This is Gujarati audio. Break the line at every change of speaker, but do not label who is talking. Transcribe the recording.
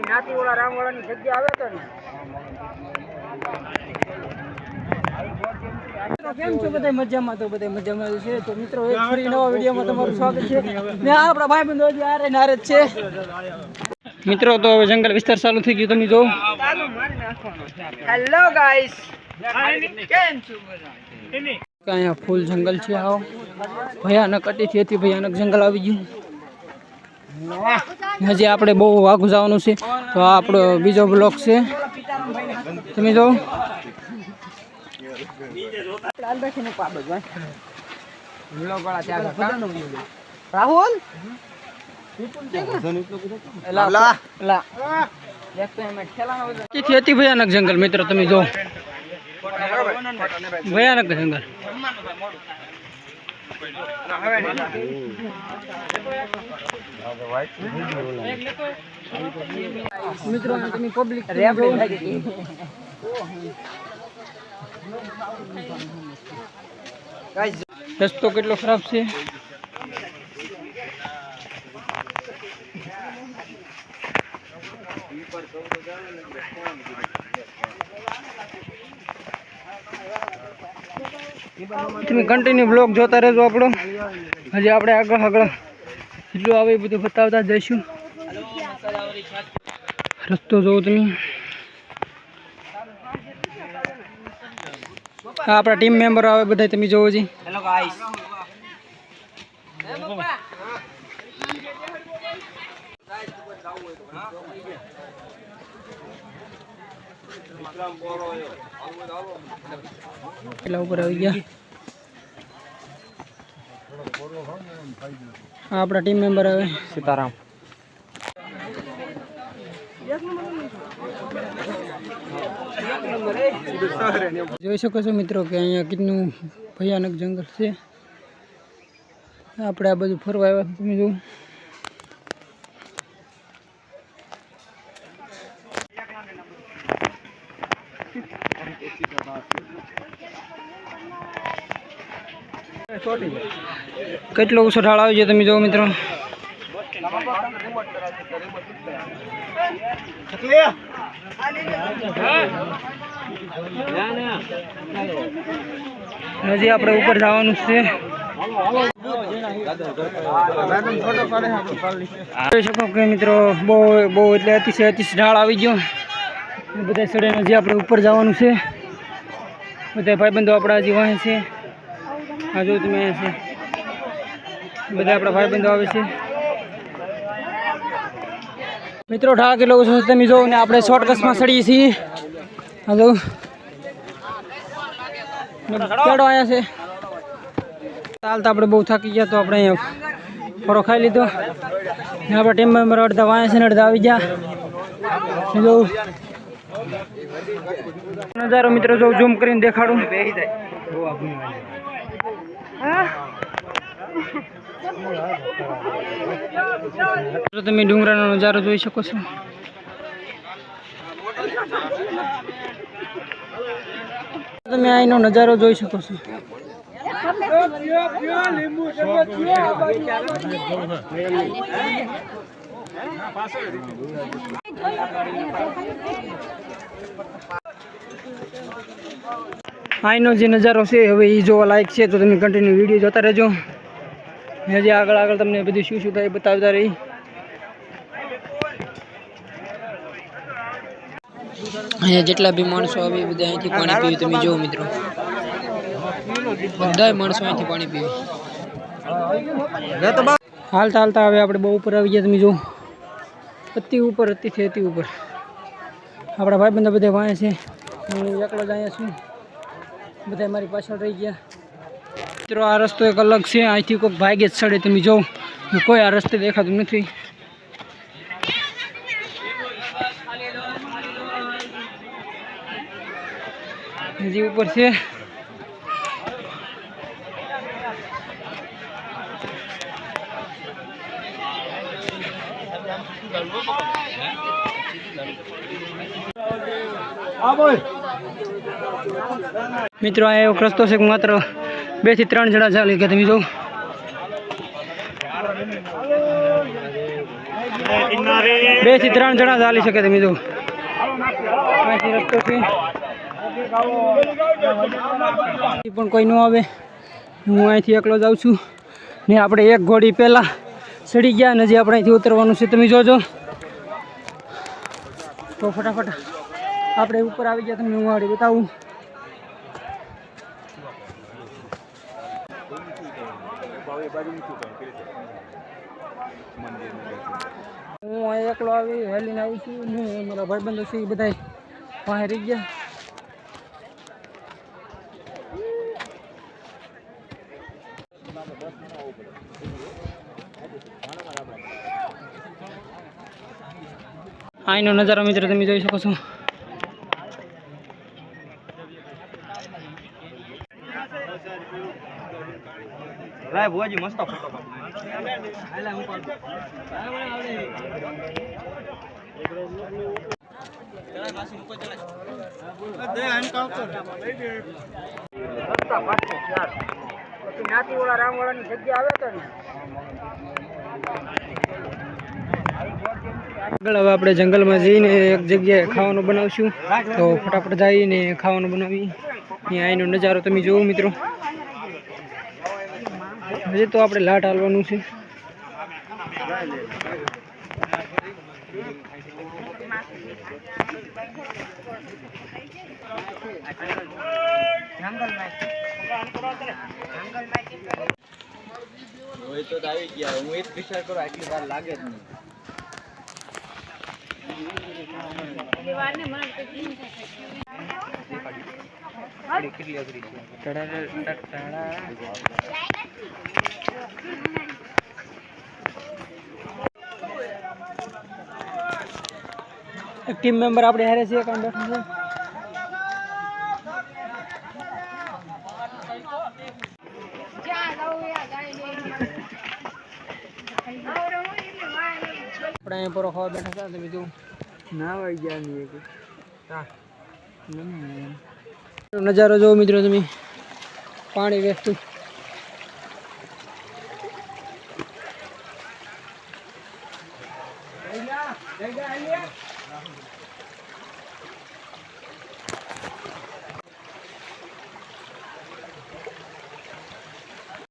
નાતીવાળા રામવાળાની જગ્યા આવે તો ને કેમ છો બધા મજામાં? તો બધા મજામાં છે. તો મિત્રો એક ફરી નવા વિડીયોમાં તમારું સ્વાગત છે. ને આપણા ભાઈબંધો હજી આરે નારે જ છે મિત્રો. તો હવે જંગલ વિસ્તાર ચાલુ થઈ ગયું, તમે જોવો. હેલો ગાઈસ, કેમ છો બધા? અહીંયા ફૂલ જંગલ છે. આવો ભયાનક અતિથી ભયાનક જંગલ આવી ગયું. હજી આપણે બહુ વાઘું જવાનું છે. તો આ આપણો બીજો બ્લોક છે, તમે જો. રાહુલ અતિ ભયાનક જંગલ મિત્રો, તમે જો. ભયાનક જંગલ. મિત્રો તમે પબ્લિક રસ્તો કેટલો ખરાબ છે. તમે કન્ટિન્યુ બ્લોગ જોતા રહેજો આપણો. હજી આપણે આગળ જેટલું આવે એ બધું બતાવતા જઈશું. રસ્તો જોવો તમે. હા, આપણા ટીમ મેમ્બર આવે બધા, તમે જોવો જી. Hello guys. કેટલા ઉપર આવી ગયા? હા, આપણા ટીમ મેમ્બર આવે. સીતારામ. જોઈ શકો છો મિત્રો કે અહીંયા કેટલું ભયાનક જંગલ છે. આપણે આ બધું ફરવા આવ્યા, તમે જુઓ. કેટલો ઊંચો ઢાળ આવી છે, તમે જુઓ મિત્રો. હજી આપણે ઉપર જવાનું છે. જોઈ શકો કે મિત્રો બહુ એટલે અતિશય ઢાળ આવી ગયો. બધા સડે હજી આપણે ઉપર જવાનું છે. બધા ભાઈબંધો આપણા હજી વાહે છે. આ જો તમે અહીંયા છે, બધા આપણા ભાઈબંધો આવે છે. મિત્રો ઢાળ કેટલો ઓછો છે તમે જોવો ને. આપણે શોર્ટકટમાં સડીએ છીએ. હા જો કેડો અહીંયા છે. ચાલતા આપણે બહુ થાકી ગયા, તો આપણે અહીંયા ફરો ખાઈ લીધો. આપણા ટીમ મેમ્બર અડધા વાયા છે ને અડધા આવી ગયા. જો નજારો મિત્રો જો ઝૂમ કરીને દેખાડું. તમે ડુંગરાનો નજારો જોઈ શકો છો. તમે અહીંનો નજારો જોઈ શકો છો. અહીંનો જે નજારો છે હવે એ જોવા લાયક છે, તો તમે કન્ટિન્યુ વિડીયો જોતા રહેજો. હજી આગળ તમને બધું શું થાય બતાવતા રહી. અહીંયા જેટલા બી માણસો આવે એ બધા અહીંથી પાણી પીવે, તમે જુઓ મિત્રો. બધા માણસો અહીંથી પાણી પીવે. હાલતા હવે આપણે બહુ ઉપર આવી ગયા, તમે જુઓ. અતિ ઉપર આપણા ભાઈબંધો બધા વાંચે છે. હું એકલો જ અહીંયા છું, બધા મારી પાછળ રહી ગયા. મિત્રો આ રસ્તો એક અલગ છે. અહીંથી કોઈક ભાગે જ ચડે, તમે જો. કોઈ આ રસ્તે દેખાતું નથી. હજી ઉપર છે. મિત્રો આ એક રસ્તો છે માત્ર 2 થી 3 જણા ચાલે કે તમે જો 2 થી 3 જણા ચાલી શકે તમે જો અહીંથી રસ્તો છે પણ કોઈ ન આવે હું અહીંથી એકલો જાઉં છું ને આપણે એક ઘોડી પહેલાં ચડી ગયા ને હજી આપણે અહીંથી ઉતરવાનું છે તમે જોજો તો ફટાફટ આપણે ઉપર આવી ગયા તમને હું આગળ બતાવું હું અહીં એકલો આવી હેલીને આવું છું ને મારા ભાઈબંધો છે એ બધા પાસે રહી ગયા અહીંનો નજારો મિત્રો તમે જોઈ શકો છો મસ્ત ફોટો રામવાળાની જગ્યા આવે તો ને આગળ હવે આપણે જંગલમાં જઈને એક જગ્યાએ ખાવાનું બનાવશું તો ફટાફટ જઈને ખાવાનું બનાવી અહીંયા અહીંનો નજારો તમે જોવો મિત્રો હજી તો આપણે લાટ હાલવાનું છે આવી ગયા હું એક વિચાર કરું આટલી વાર લાગે જ નહીં એક ટીમ મેમ્બર આપણે હારે છે કામ બેઠું છે આપણે અહીંયા પૂરો ખાવા બેઠા હતા તમે જો ના વાઈ ગયા નહીં નજારો જોવો મિત્રો તમે પાણી વેચતું